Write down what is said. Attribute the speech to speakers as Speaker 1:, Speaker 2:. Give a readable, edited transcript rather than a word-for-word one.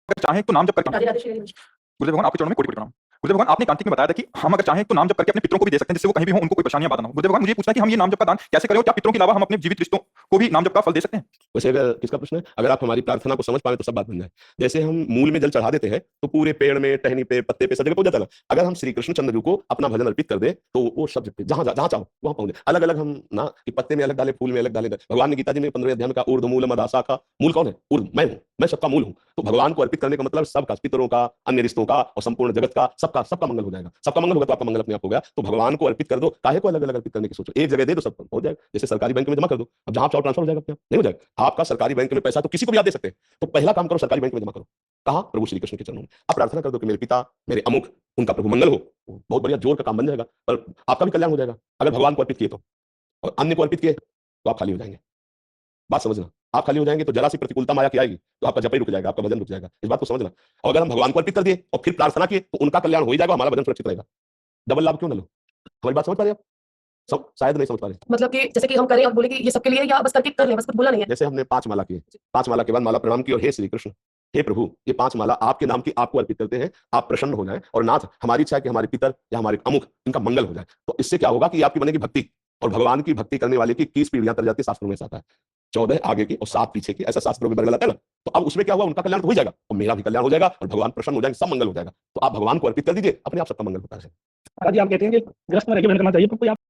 Speaker 1: अगर चाहें तो नाम जप करके गुरुदेव भगवान आपके चरणों में कोटि-कोटि प्रणाम। गुरुदेव भगवान आपने कांतिक में बताया था कि हम अगर चाहें तो नाम जप करके अपने पितरों को भी दे सकते हैं, जिससे वो कहीं भी हों उनको कोई परेशानी या बाधा ना हो। गुरुदेव भगवान मुझे ये पूछना है कि हम ये नाम जप का दान कैसे करें और क्या पितरों के अलावा हम अपने जीवित रिश्तों को भी नाम जप का फल दे सकते हैं?
Speaker 2: वैसे अगर किसका प्रश्न है? अगर आप हमारी प्रार्थना को समझ पाएँ तो सब बात बन जाए। जैसे हम मूल में जल चढ़ा देते हैं, तो पूरे पेड़ में, टहनी पे, पत्ते पे सब जगह पहुँच जाता है ना। अगर हम श्री कृष्ण चंद्र जी को अपना भजन अर्पित कर दें, तो वो सब जगह जहाँ चाहो वहाँ पहुँच जाए। अलग-अलग हम ना कि पत्ते में अलग डालें, फूल में अलग डालें। भगवान ने गीता जी में 15वें अध्याय में कहा ऊर्ध्वमूलम अधःशाखा। मूल कौन है? ऊर्ध्व मैं हूँ, मैं सबका मूल हूँ। तो भगवान को अर्पित करने का मतलब सबका, पितरों का, अन्य रिश्तों का और संपूर्ण जगत का, सबका मंगल हो जाएगा। सबका मंगल होगा तो आपका मंगल अपने आप हो गया। तो भगवान को अर्पित कर दो, काहे को अलग-अलग अर्पित करने की सोचो? एक जगह दे दो सब हो जाएगा। जैसे सरकारी बैंक में जमा कर दो, अब जहाँ आप चाहो ट्रांसफर हो जाएगा अपने आप, नहीं हो जाएगा। आपका सरकारी बैंक में पैसा तो किसी को भी आप दे सकते हैं। तो पहला काम करो सरकारी बैंक में जमा करो। कहाँ? प्रभु श्री कृष्ण के चरणों में। आप प्रार्थना कर दो कि मेरे पिता, मेरे अमुक, उनका प्रभु मंगल हो। बहुत बढ़िया जोर का काम बन जाएगा और आपका भी कल्याण हो जाएगा। अगर भगवान को अर्पित किए तो, और अन्य को अर्पित किए तो आप खाली हो जाएंगे। बात समझना। आप खाली हो जाएंगे तो जरा सी प्रतिकूलता माया की आएगी तो आपका जप ही रुक जाएगा, आपका भजन रुक जाएगा। इस बात को समझना। और अगर हम भगवान को अर्पित कर दिए और फिर प्रार्थना किए तो उनका कल्याण हो ही जाएगा, हमारा भजन सुरक्षित रहेगा। डबल लाभ क्यों ना लो? हमारी बात समझ पा रहे हैं आप? शायद नहीं समझ पा रहे।
Speaker 3: मतलब कि जैसे कि हम करें और बोले कि ये सबके लिए या बस करके कर ले, बस कुछ बोला नहीं है।
Speaker 2: जैसे हमने 5 माला किए, 5 माला के बाद माला प्रणाम की और हे श्री कृष्ण, हे प्रभु, ये 5 माला आपके नाम की आपको अर्पित करते हैं। आप प्रसन्न हो जाएं और नाथ हमारी इच्छा है कि हमारे पितर या हमारे अमुक इनका मंगल हो जाए। तो इससे क्या होगा कि आपकी बनेगी भक्ति, और भगवान की भक्ति करने वाले की 21 पीढ़ियां तर जाती है। शास्त्रों में ऐसा आता है 14 आगे की और 7 पीछे की, ऐसा शास्त्रों में वर्णन आता है ना। तो अब उसमें क्या हुआ, उनका कल्याण तो हो जाएगा और मेरा भी कल्याण हो जाएगा और भगवान प्रसन्न हो जाएंगे, सब मंगल हो जाएगा। तो आप भगवान को अर्पित कर दीजिए, अपने आप सबका मंगल होता है।
Speaker 4: जी आप कहते हैं कि ग्रस्त में रह के भजन करना चाहिए, तो कोई आप